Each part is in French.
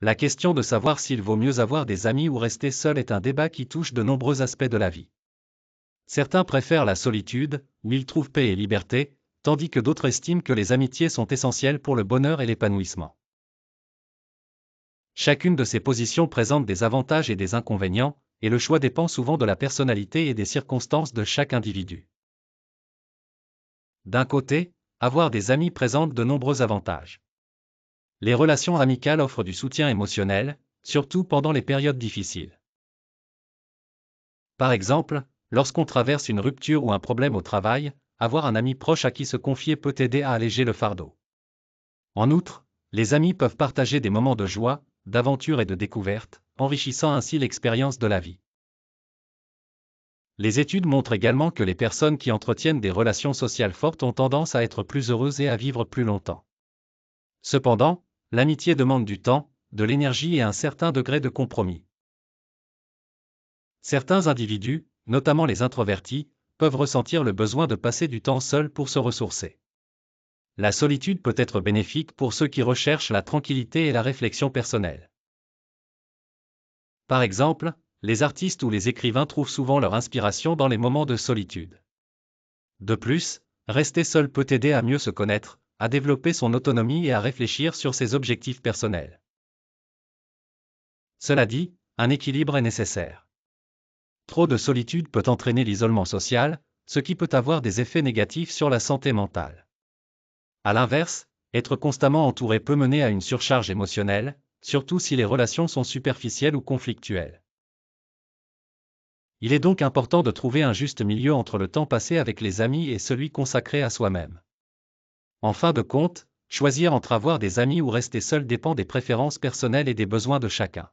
La question de savoir s'il vaut mieux avoir des amis ou rester seul est un débat qui touche de nombreux aspects de la vie. Certains préfèrent la solitude, où ils trouvent paix et liberté, tandis que d'autres estiment que les amitiés sont essentielles pour le bonheur et l'épanouissement. Chacune de ces positions présente des avantages et des inconvénients, et le choix dépend souvent de la personnalité et des circonstances de chaque individu. D'un côté, avoir des amis présente de nombreux avantages. Les relations amicales offrent du soutien émotionnel, surtout pendant les périodes difficiles. Par exemple, lorsqu'on traverse une rupture ou un problème au travail, avoir un ami proche à qui se confier peut aider à alléger le fardeau. En outre, les amis peuvent partager des moments de joie, d'aventure et de découverte, enrichissant ainsi l'expérience de la vie. Les études montrent également que les personnes qui entretiennent des relations sociales fortes ont tendance à être plus heureuses et à vivre plus longtemps. Cependant, l'amitié demande du temps, de l'énergie et un certain degré de compromis. Certains individus, notamment les introvertis, peuvent ressentir le besoin de passer du temps seul pour se ressourcer. La solitude peut être bénéfique pour ceux qui recherchent la tranquillité et la réflexion personnelle. Par exemple, les artistes ou les écrivains trouvent souvent leur inspiration dans les moments de solitude. De plus, rester seul peut aider à mieux se connaître, à développer son autonomie et à réfléchir sur ses objectifs personnels. Cela dit, un équilibre est nécessaire. Trop de solitude peut entraîner l'isolement social, ce qui peut avoir des effets négatifs sur la santé mentale. À l'inverse, être constamment entouré peut mener à une surcharge émotionnelle, surtout si les relations sont superficielles ou conflictuelles. Il est donc important de trouver un juste milieu entre le temps passé avec les amis et celui consacré à soi-même. En fin de compte, choisir entre avoir des amis ou rester seul dépend des préférences personnelles et des besoins de chacun.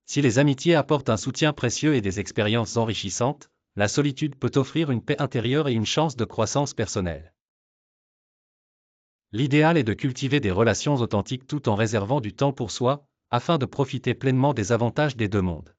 Si les amitiés apportent un soutien précieux et des expériences enrichissantes, la solitude peut offrir une paix intérieure et une chance de croissance personnelle. L'idéal est de cultiver des relations authentiques tout en réservant du temps pour soi, afin de profiter pleinement des avantages des deux mondes.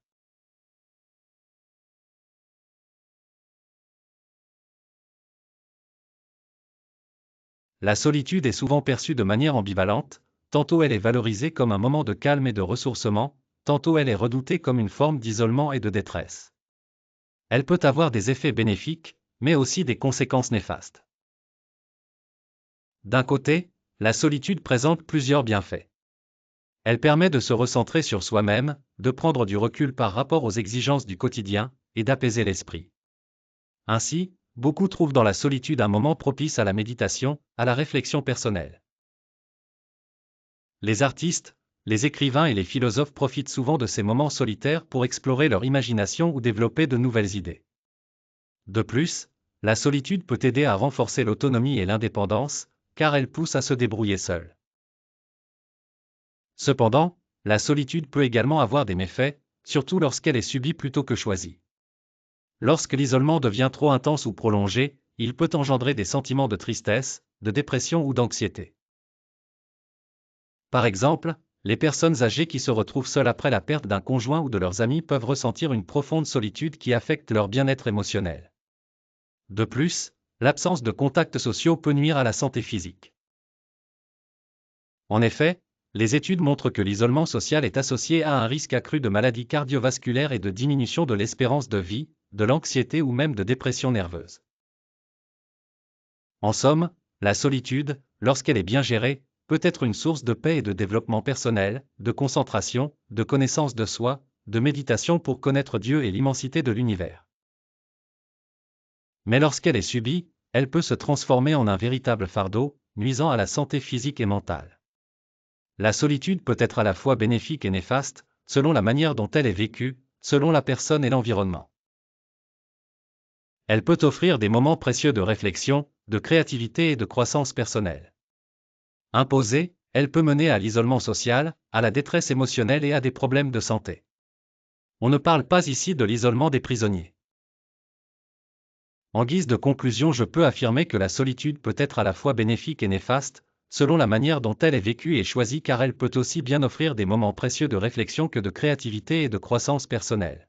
La solitude est souvent perçue de manière ambivalente, tantôt elle est valorisée comme un moment de calme et de ressourcement, tantôt elle est redoutée comme une forme d'isolement et de détresse. Elle peut avoir des effets bénéfiques, mais aussi des conséquences néfastes. D'un côté, la solitude présente plusieurs bienfaits. Elle permet de se recentrer sur soi-même, de prendre du recul par rapport aux exigences du quotidien, et d'apaiser l'esprit. Ainsi, beaucoup trouvent dans la solitude un moment propice à la méditation, à la réflexion personnelle. Les artistes, les écrivains et les philosophes profitent souvent de ces moments solitaires pour explorer leur imagination ou développer de nouvelles idées. De plus, la solitude peut aider à renforcer l'autonomie et l'indépendance, car elle pousse à se débrouiller seul. Cependant, la solitude peut également avoir des méfaits, surtout lorsqu'elle est subie plutôt que choisie. Lorsque l'isolement devient trop intense ou prolongé, il peut engendrer des sentiments de tristesse, de dépression ou d'anxiété. Par exemple, les personnes âgées qui se retrouvent seules après la perte d'un conjoint ou de leurs amis peuvent ressentir une profonde solitude qui affecte leur bien-être émotionnel. De plus, l'absence de contacts sociaux peut nuire à la santé physique. En effet, les études montrent que l'isolement social est associé à un risque accru de maladies cardiovasculaires et de diminution de l'espérance de vie, de l'anxiété ou même de dépression nerveuse. En somme, la solitude, lorsqu'elle est bien gérée, peut être une source de paix et de développement personnel, de concentration, de connaissance de soi, de méditation pour connaître Dieu et l'immensité de l'univers. Mais lorsqu'elle est subie, elle peut se transformer en un véritable fardeau, nuisant à la santé physique et mentale. La solitude peut être à la fois bénéfique et néfaste, selon la manière dont elle est vécue, selon la personne et l'environnement. Elle peut offrir des moments précieux de réflexion, de créativité et de croissance personnelle. Imposée, elle peut mener à l'isolement social, à la détresse émotionnelle et à des problèmes de santé. On ne parle pas ici de l'isolement des prisonniers. En guise de conclusion, je peux affirmer que la solitude peut être à la fois bénéfique et néfaste, selon la manière dont elle est vécue et choisie, car elle peut aussi bien offrir des moments précieux de réflexion que de créativité et de croissance personnelle.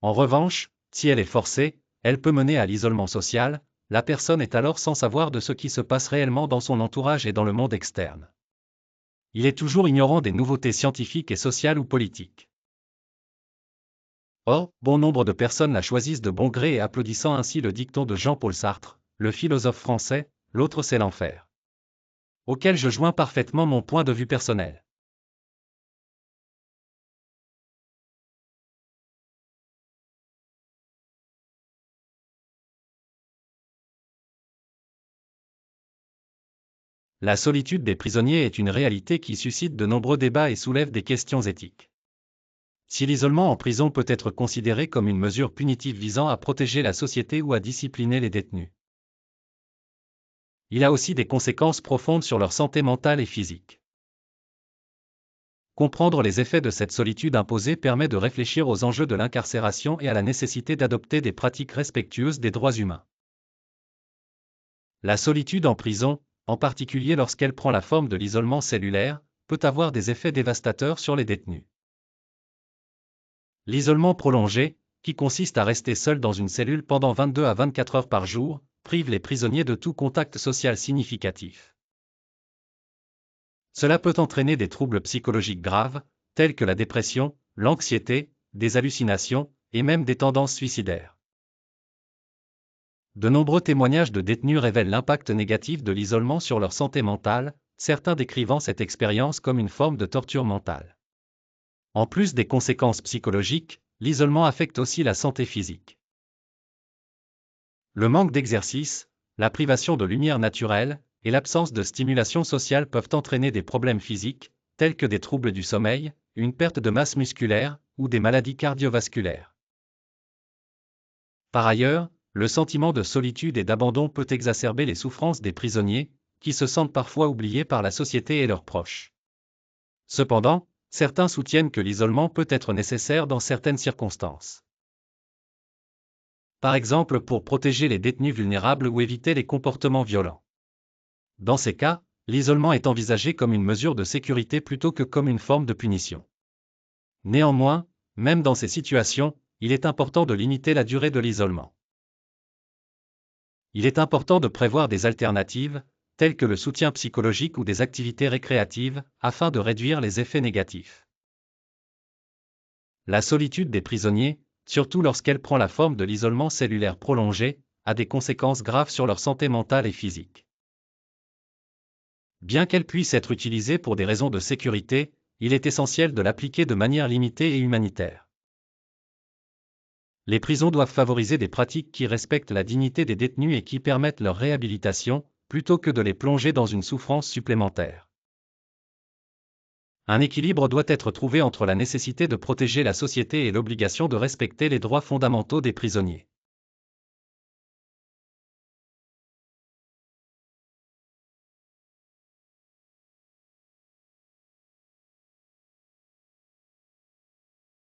En revanche, si elle est forcée, elle peut mener à l'isolement social, la personne est alors sans savoir de ce qui se passe réellement dans son entourage et dans le monde externe. il est toujours ignorant des nouveautés scientifiques et sociales ou politiques. Or, bon nombre de personnes la choisissent de bon gré et applaudissant ainsi le dicton de Jean-Paul Sartre, le philosophe français, l'autre c'est l'enfer. Auquel je joins parfaitement mon point de vue personnel. La solitude des prisonniers est une réalité qui suscite de nombreux débats et soulève des questions éthiques. Si l'isolement en prison peut être considéré comme une mesure punitive visant à protéger la société ou à discipliner les détenus, il a aussi des conséquences profondes sur leur santé mentale et physique. Comprendre les effets de cette solitude imposée permet de réfléchir aux enjeux de l'incarcération et à la nécessité d'adopter des pratiques respectueuses des droits humains. La solitude en prison, en particulier lorsqu'elle prend la forme de l'isolement cellulaire, peut avoir des effets dévastateurs sur les détenus. L'isolement prolongé, qui consiste à rester seul dans une cellule pendant 22 à 24 heures par jour, prive les prisonniers de tout contact social significatif. Cela peut entraîner des troubles psychologiques graves, tels que la dépression, l'anxiété, des hallucinations, et même des tendances suicidaires. De nombreux témoignages de détenus révèlent l'impact négatif de l'isolement sur leur santé mentale, certains décrivant cette expérience comme une forme de torture mentale. En plus des conséquences psychologiques, l'isolement affecte aussi la santé physique. Le manque d'exercice, la privation de lumière naturelle, et l'absence de stimulation sociale peuvent entraîner des problèmes physiques, tels que des troubles du sommeil, une perte de masse musculaire, ou des maladies cardiovasculaires. Par ailleurs, le sentiment de solitude et d'abandon peut exacerber les souffrances des prisonniers, qui se sentent parfois oubliés par la société et leurs proches. Cependant, certains soutiennent que l'isolement peut être nécessaire dans certaines circonstances. Par exemple pour protéger les détenus vulnérables ou éviter les comportements violents. Dans ces cas, l'isolement est envisagé comme une mesure de sécurité plutôt que comme une forme de punition. Néanmoins, même dans ces situations, il est important de limiter la durée de l'isolement. Il est important de prévoir des alternatives, telles que le soutien psychologique ou des activités récréatives, afin de réduire les effets négatifs. La solitude des prisonniers, surtout lorsqu'elle prend la forme de l'isolement cellulaire prolongé, a des conséquences graves sur leur santé mentale et physique. Bien qu'elle puisse être utilisée pour des raisons de sécurité, il est essentiel de l'appliquer de manière limitée et humanitaire. Les prisons doivent favoriser des pratiques qui respectent la dignité des détenus et qui permettent leur réhabilitation, plutôt que de les plonger dans une souffrance supplémentaire. Un équilibre doit être trouvé entre la nécessité de protéger la société et l'obligation de respecter les droits fondamentaux des prisonniers.